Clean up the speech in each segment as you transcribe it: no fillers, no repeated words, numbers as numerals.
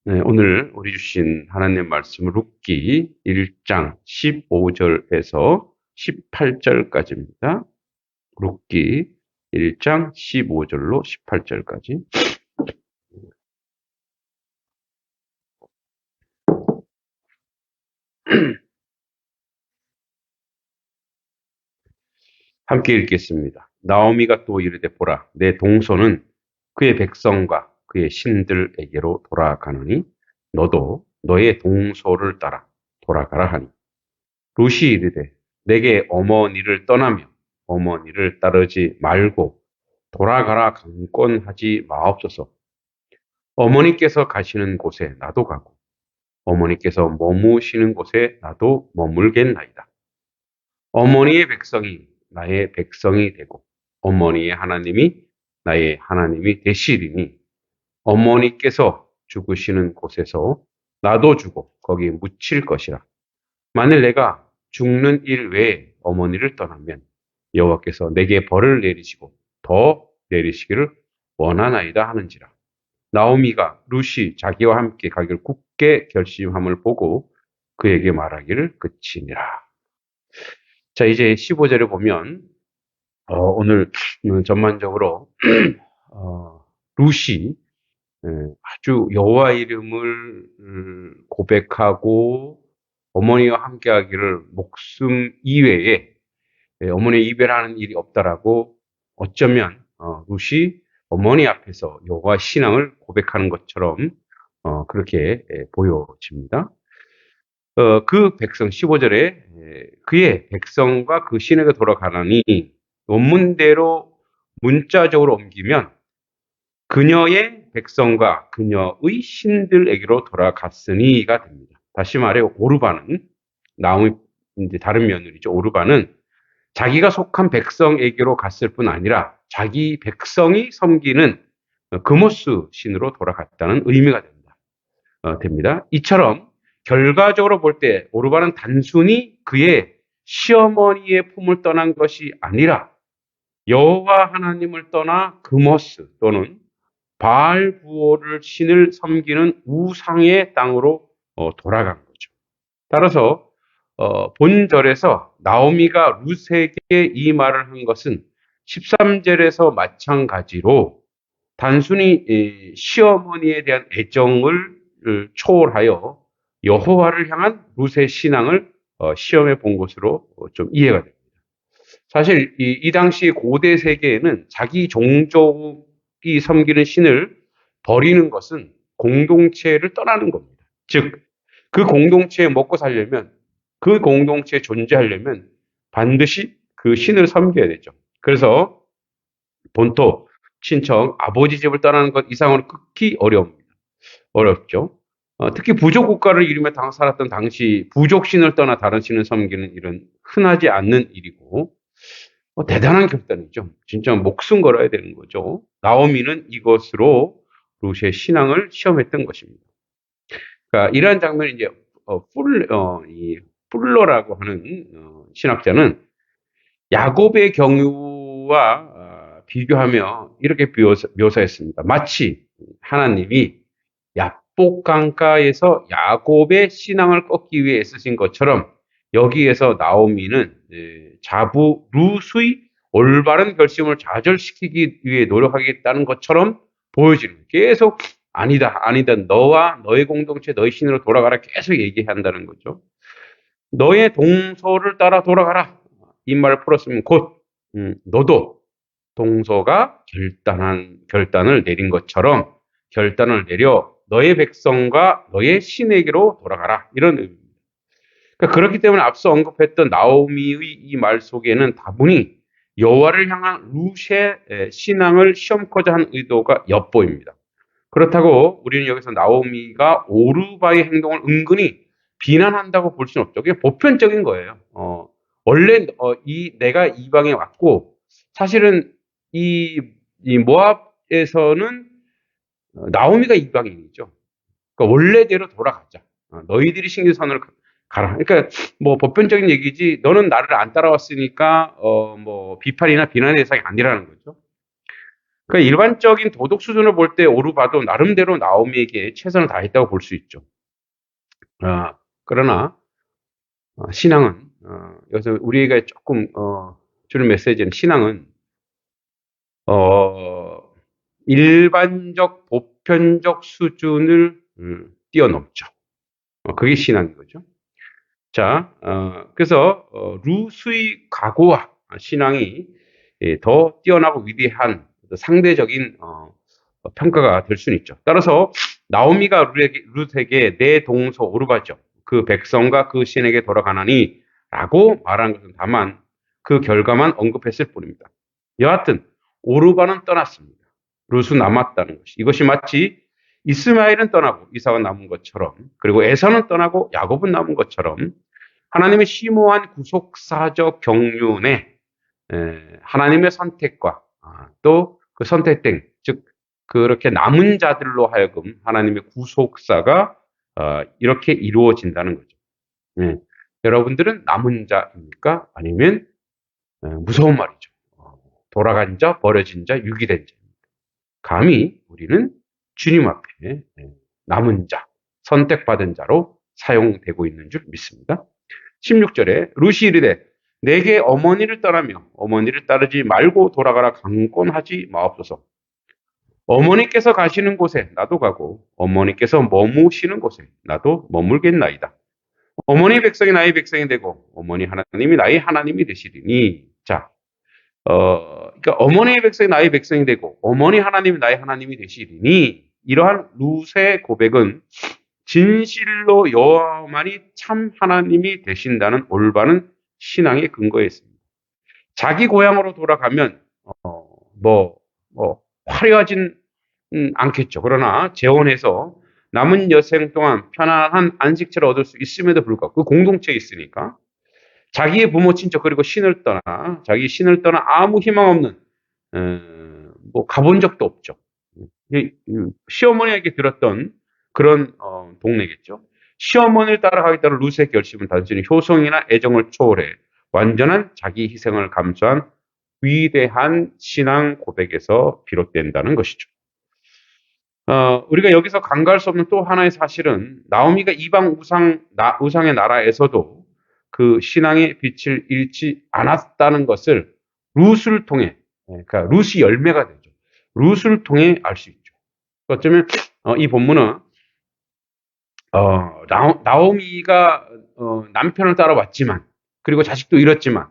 네, 오늘 우리 주신 하나님 말씀은 룻기 1장 15절에서 18절까지입니다. 룻기 1장 15절로 18절까지. 함께 읽겠습니다. 나오미가 또 이르되 보라, 내 동서는 그의 백성과 그의 신들에게로 돌아가느니 너도 너의 동서를 따라 돌아가라 하니, 룻이 이르되 내게 어머니를 떠나며 어머니를 따르지 말고 돌아가라 강권하지 마옵소서. 어머니께서 가시는 곳에 나도 가고 어머니께서 머무시는 곳에 나도 머물겠나이다. 어머니의 백성이 나의 백성이 되고 어머니의 하나님이 나의 하나님이 되시리니, 어머니께서 죽으시는 곳에서 나도 죽어 거기 묻힐 것이라. 만일 내가 죽는 일 외에 어머니를 떠나면 여호와께서 내게 벌을 내리시고 더 내리시기를 원하나이다 하는지라. 나오미가 룻이 자기와 함께 가기를 굳게 결심함을 보고 그에게 말하기를 그치니라. 자, 이제 15절에 보면 오늘 전반적으로 룻이 아주 여호와 이름을 고백하고 어머니와 함께하기를 목숨 이외에 어머니 이별하는 일이 없다라고, 어쩌면 룻이 어머니 앞에서 여호와 신앙을 고백하는 것처럼 그렇게 보여집니다. 그 백성 15절에 그의 백성과 그 신에게 돌아가라니, 원문대로 문자적으로 옮기면 그녀의 백성과 그녀의 신들에게로 돌아갔으니가 됩니다. 다시 말해 오르반은, 나오미 이제 다른 며느리죠. 오르반은 자기가 속한 백성에게로 갔을 뿐 아니라 자기 백성이 섬기는 그모스 신으로 돌아갔다는 의미가 됩니다. 이처럼 결과적으로 볼 때 오르반은 단순히 그의 시어머니의 품을 떠난 것이 아니라 여호와 하나님을 떠나 그모스 또는 바알 부호를 신을 섬기는 우상의 땅으로 돌아간 거죠. 따라서 본절에서 나오미가 룻에게 이 말을 한 것은 13절에서 마찬가지로 단순히 시어머니에 대한 애정을 초월하여 여호와를 향한 룻의 신앙을 시험해 본 것으로 좀 이해가 됩니다. 사실 이 당시 고대 세계에는 자기 종족이 섬기는 신을 버리는 것은 공동체를 떠나는 겁니다. 즉, 그 공동체에 먹고 살려면, 그 공동체에 존재하려면 반드시 그 신을 섬겨야 되죠. 그래서 본토, 친척, 아버지 집을 떠나는 것 이상으로 극히 어렵죠. 특히 부족 국가를 이루며 살았던 당시 부족 신을 떠나 다른 신을 섬기는 일은 흔하지 않는 일이고 대단한 결단이죠. 진짜 목숨 걸어야 되는 거죠. 나오미는 이것으로 룻의 신앙을 시험했던 것입니다. 그러니까 이러한 장면이 이제 이 풀러라고 하는 신학자는 야곱의 경우와 비교하며 이렇게 묘사했습니다. 마치 하나님이 야복 강가에서 야곱의 신앙을 꺾기 위해 애쓰신 것처럼 여기에서 나오미는 자부 룻의 올바른 결심을 좌절시키기 위해 노력하겠다는 것처럼 보여지는, 계속 아니다, 아니다, 너와 너의 공동체, 너의 신으로 돌아가라 계속 얘기한다는 거죠. 너의 동서를 따라 돌아가라. 이 말을 풀었으면 곧 너도 동서가 결단을 내린 것처럼 결단을 내려 너의 백성과 너의 신에게로 돌아가라. 이런 의미입니다. 그러니까 그렇기 때문에 앞서 언급했던 나오미의 이 말 속에는 다분히 여호와를 향한 룻의 신앙을 시험코자 한 의도가 엿보입니다. 그렇다고 우리는 여기서 나오미가 오르바의 행동을 은근히 비난한다고 볼 수는 없죠. 그게 보편적인 거예요. 원래 내가 이방에 왔고, 사실은 이 모압에서는 나오미가 이방인이죠. 그러니까 원래대로 돌아가자. 너희들이 신기선으로 가라. 그러니까 뭐 보편적인 얘기지, 너는 나를 안 따라왔으니까 뭐 비판이나 비난의 대상이 아니라는 거죠. 그러니까 일반적인 도덕 수준을 볼 때 오르바도 나름대로 나오미에게 최선을 다했다고 볼 수 있죠. 그러나 신앙은 여기서 우리가 조금 주는 메시지는 신앙은 일반적 보편적 수준을 뛰어넘죠. 그게 신앙인 거죠. 자, 그래서 루스의 각오와 신앙이 더 뛰어나고 위대한 상대적인 평가가 될 수는 있죠. 따라서 나오미가 룻에게 내 동서 오르바죠. 그 백성과 그 신에게 돌아가나니 라고 말한 것은 다만 그 결과만 언급했을 뿐입니다. 여하튼 오르바는 떠났습니다. 룻은 남았다는 것이. 이것이 마치 이스마엘은 떠나고 이삭은 남은 것처럼, 그리고 에서는 떠나고 야곱은 남은 것처럼 하나님의 심오한 구속사적 경륜에 하나님의 선택과 또 그 선택된, 즉 그렇게 남은 자들로 하여금 하나님의 구속사가 이렇게 이루어진다는 거죠. 여러분들은 남은 자입니까? 아니면 무서운 말이죠. 돌아간 자, 버려진 자, 유기된 자입니다. 감히 우리는 주님 앞에 남은 자, 선택받은 자로 사용되고 있는 줄 믿습니다. 16절에 룻이 이르되 내게 어머니를 떠나며 어머니를 따르지 말고 돌아가라 강권하지 마옵소서. 어머니께서 가시는 곳에 나도 가고 어머니께서 머무시는 곳에 나도 머물겠나이다. 어머니 백성이 나의 백성이 되고 어머니 하나님이 나의 하나님이 되시리니. 자, 그러니까 어머니의 백성이 나의 백성이 되고 어머니 하나님이 나의 하나님이 되시리니, 이러한 룻의 고백은 진실로 여호와만이 참 하나님이 되신다는 올바른 신앙의 근거에 있습니다. 자기 고향으로 돌아가면 화려하진 않겠죠. 그러나 재혼해서 남은 여생 동안 편안한 안식처를 얻을 수 있음에도 불구하고 그 공동체에 있으니까 자기의 부모 친척 그리고 신을 떠나 자기 신을 떠나 아무 희망 없는 가본 적도 없죠. 시어머니에게 들었던 그런 동네겠죠. 시어머니를 따라가겠다는 룻의 결심은 단순히 효성이나 애정을 초월해 완전한 자기 희생을 감수한 위대한 신앙 고백에서 비롯된다는 것이죠. 우리가 여기서 간과할 수 없는 또 하나의 사실은 나오미가 이방 우상의 나라에서도 그 신앙의 빛을 잃지 않았다는 것을 룻을 통해, 그러니까 룻이 열매가 되죠. 룻을 통해 알 수 있죠. 어쩌면 이 본문은 나오미가 남편을 따라왔지만, 그리고 자식도 잃었지만,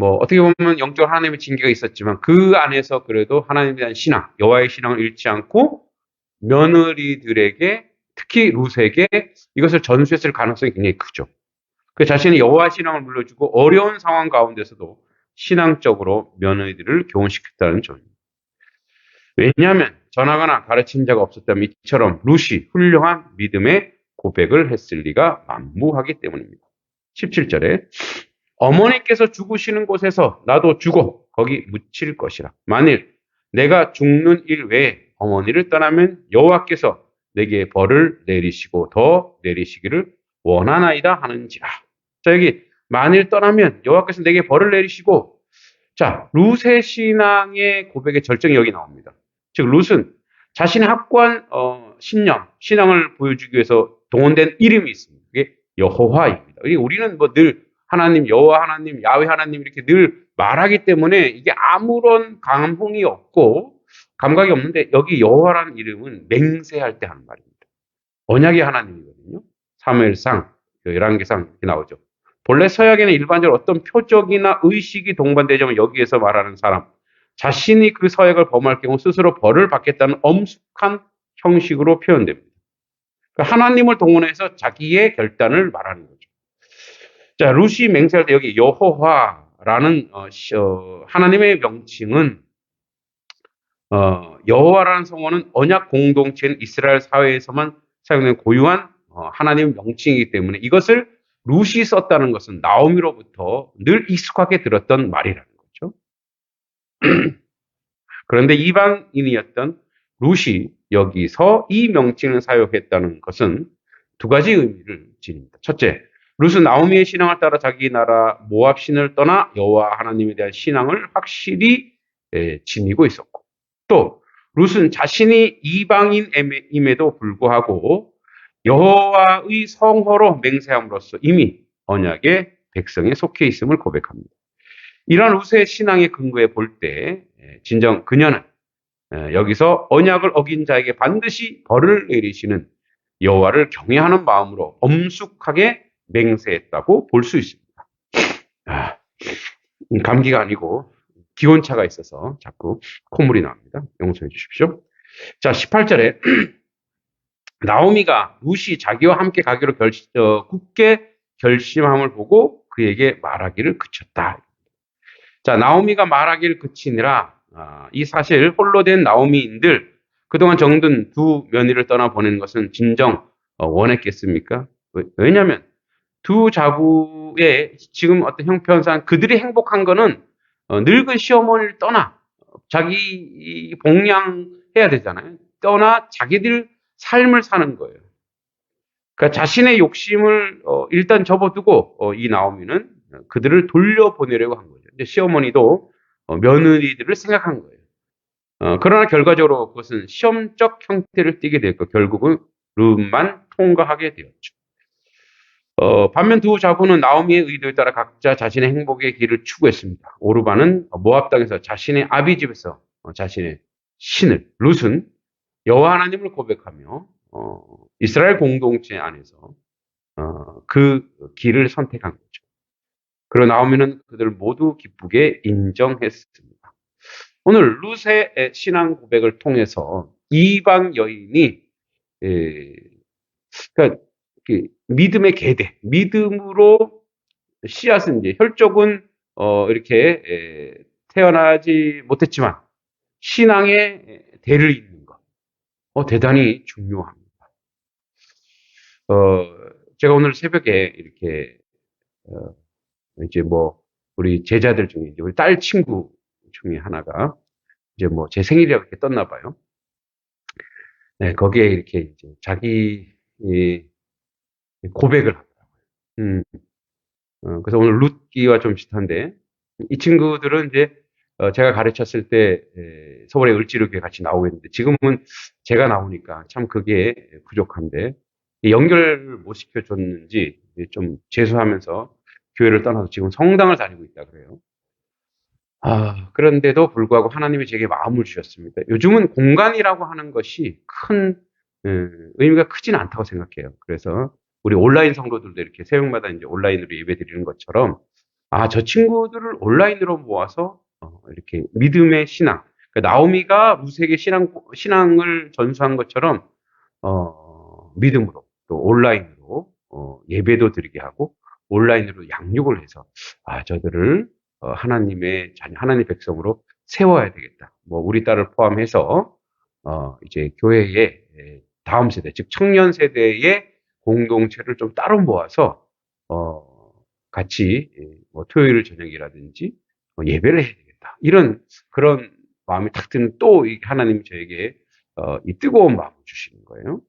어떻게 보면 영적 하나님의 징계가 있었지만 그 안에서 그래도 하나님에 대한 신앙, 여호와의 신앙을 잃지 않고 며느리들에게, 특히 룻에게 이것을 전수했을 가능성이 굉장히 크죠. 그 자신의 여호와 신앙을 물려주고 어려운 상황 가운데서도 신앙적으로 며느리들을 교훈시켰다는 점입니다. 왜냐하면 전하거나 가르친 자가 없었다면 이처럼 룻이 훌륭한 믿음의 고백을 했을 리가 만무하기 때문입니다. 17절에 어머니께서 죽으시는 곳에서 나도 죽어 거기 묻힐 것이라. 만일 내가 죽는 일 외에 어머니를 떠나면 여호와께서 내게 벌을 내리시고 더 내리시기를 원하나이다 하는지라. 자, 여기 만일 떠나면 여호와께서 내게 벌을 내리시고, 자, 룻의 신앙의 고백의 절정이 여기 나옵니다. 즉 룻은 자신의 확고한 신앙을 보여주기 위해서 동원된 이름이 있습니다. 그게 여호와입니다. 우리는 늘 하나님, 여호와 하나님, 야훼 하나님 이렇게 늘 말하기 때문에 이게 아무런 감흥이 없고 감각이 없는데, 여기 여호와라는 이름은 맹세할 때 하는 말입니다. 언약의 하나님이거든요. 사무엘상, 열왕기상 이렇게 나오죠. 본래 서약에는 일반적으로 어떤 표적이나 의식이 동반되지만 여기에서 말하는 사람, 자신이 그 서약을 범할 경우 스스로 벌을 받겠다는 엄숙한 형식으로 표현됩니다. 그러니까 하나님을 동원해서 자기의 결단을 말하는 거죠. 자, 룻이 맹세할 때 여기 여호와라는 하나님의 명칭은 여호와라는 성어는 언약 공동체인 이스라엘 사회에서만 사용되는 고유한 하나님의 명칭이기 때문에 이것을 룻이 썼다는 것은 나오미로부터 늘 익숙하게 들었던 말이라는 거죠. 그런데 이방인이었던 룻이 여기서 이 명칭을 사용했다는 것은 두 가지 의미를 지닙니다. 첫째, 룻은 나오미의 신앙을 따라 자기 나라 모압 신을 떠나 여호와 하나님에 대한 신앙을 확실히 지니고 있었고, 또 룻은 자신이 이방인임에도 불구하고 여호와의 성호로 맹세함으로써 이미 언약의 백성에 속해 있음을 고백합니다. 이런 룻의 신앙의 근거에 볼 때 진정 그녀는 여기서 언약을 어긴 자에게 반드시 벌을 내리시는 여호와를 경외하는 마음으로 엄숙하게 맹세했다고 볼 수 있습니다. 감기가 아니고 기온차가 있어서 자꾸 콧물이 나옵니다. 용서해 주십시오. 자, 18절에 나오미가 룻이 자기와 함께 가기로 굳게 결심함을 보고 그에게 말하기를 그쳤다. 자, 나오미가 말하기를 그치니라. 이 사실 홀로 된 나오미인들 그동안 정든 두 며느리를 떠나보내는 것은 진정 원했겠습니까? 왜냐하면 두 자부의 지금 어떤 형편상 그들이 행복한 거는 늙은 시어머니를 떠나 자기 봉양해야 되잖아요. 떠나 자기들 삶을 사는 거예요. 그러니까 자신의 욕심을 일단 접어두고 이 나오미는 그들을 돌려보내려고 한 거죠. 이제 시어머니도 며느리들을 생각한 거예요. 그러나 결과적으로 그것은 시험적 형태를 띠게 됐고 결국은 룻만 통과하게 되었죠. 반면 두 자부는 나오미의 의도에 따라 각자 자신의 행복의 길을 추구했습니다. 오르바는 모압 땅에서 자신의 아비 집에서 자신의 신을, 룻은 여호와 하나님을 고백하며 이스라엘 공동체 안에서 그 길을 선택한 거죠. 그리고 나오미는 그들을 모두 기쁘게 인정했습니다. 오늘 룻의 신앙 고백을 통해서 이방 여인이 그러니까 믿음의 계대, 믿음으로 씨앗은 이제 혈족은 이렇게 태어나지 못했지만 신앙의 대를 잇는 것, 대단히 중요합니다. 제가 오늘 새벽에 이렇게 이제 뭐 우리 제자들 중에 이제 우리 딸 친구 중에 하나가 이제 뭐 제 생일이라고 이렇게 떴나 봐요. 네, 거기에 이렇게 이제 자기 고백을 하더라고요. 그래서 오늘 룻기와 좀 비슷한데 이 친구들은 이제 제가 가르쳤을 때 서울의 을지로교회 같이 나오고 있는데 지금은 제가 나오니까 참 그게 부족한데 연결을 못 시켜줬는지 좀 재수하면서 교회를 떠나서 지금 성당을 다니고 있다 그래요. 그런데도 불구하고 하나님이 제게 마음을 주셨습니다. 요즘은 공간이라고 하는 것이 큰 의미가 크진 않다고 생각해요. 그래서 우리 온라인 성도들도 이렇게 새벽마다 이제 온라인으로 예배 드리는 것처럼 저 친구들을 온라인으로 모아서 이렇게 믿음의 신앙, 그러니까 나오미가 룻에게 신앙을 전수한 것처럼 믿음으로 또 온라인으로 예배도 드리게 하고 온라인으로 양육을 해서 저들을 하나님의 자녀, 하나님의 백성으로 세워야 되겠다. 뭐 우리 딸을 포함해서 이제 교회의 다음 세대, 즉 청년 세대의 공동체를 좀 따로 모아서 같이 뭐 토요일 저녁이라든지 예배를 해야 되겠다. 이런 그런 마음이 탁 드는 또 하나님이 저에게 이 뜨거운 마음을 주시는 거예요.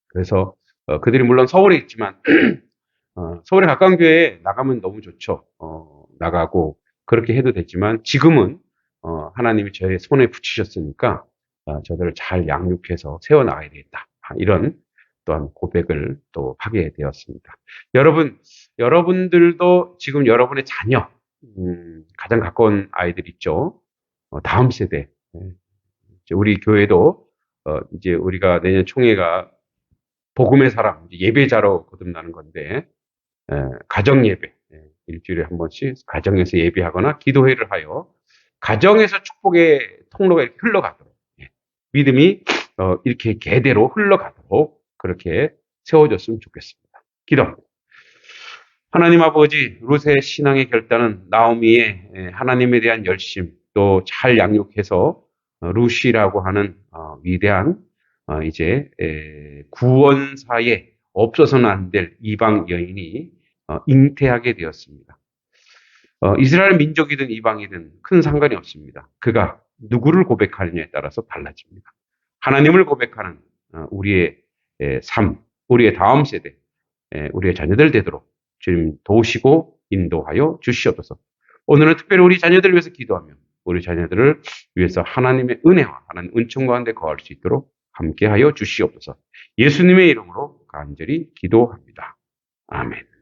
그래서 그들이 물론 서울에 있지만 서울에 가까운 교회에 나가면 너무 좋죠. 나가고 그렇게 해도 되지만 지금은 하나님이 저의 손에 붙이셨으니까 저들을 잘 양육해서 세워나가야 되겠다. 이런 또한 고백을 또 하게 되었습니다. 여러분들도 지금 여러분의 자녀, 가장 가까운 아이들 있죠. 다음 세대. 우리 교회도 이제 우리가 내년 총회가 복음의 사람, 예배자로 거듭나는 건데 가정 예배, 일주일에 한 번씩 가정에서 예배하거나 기도회를 하여 가정에서 축복의 통로가 이렇게 흘러가도록 믿음이 이렇게 계대로 흘러가도록 그렇게 세워졌으면 좋겠습니다. 기도합니다. 하나님 아버지, 룻의 신앙의 결단은 나오미의 하나님에 대한 열심, 또 잘 양육해서 룻이라고 하는 위대한 이제 구원사에 없어서는 안 될 이방 여인이 잉태하게 되었습니다. 이스라엘 민족이든 이방이든 큰 상관이 없습니다. 그가 누구를 고백하느냐에 따라서 달라집니다. 하나님을 고백하는 우리의 삶, 우리의 다음 세대, 우리의 자녀들 되도록 주님 도우시고 인도하여 주시옵소서. 오늘은 특별히 우리 자녀들을 위해서 기도하며 우리 자녀들을 위해서 하나님의 은혜와 하나님 은총 가운데 거할 수 있도록 함께하여 주시옵소서. 예수님의 이름으로 간절히 기도합니다. 아멘.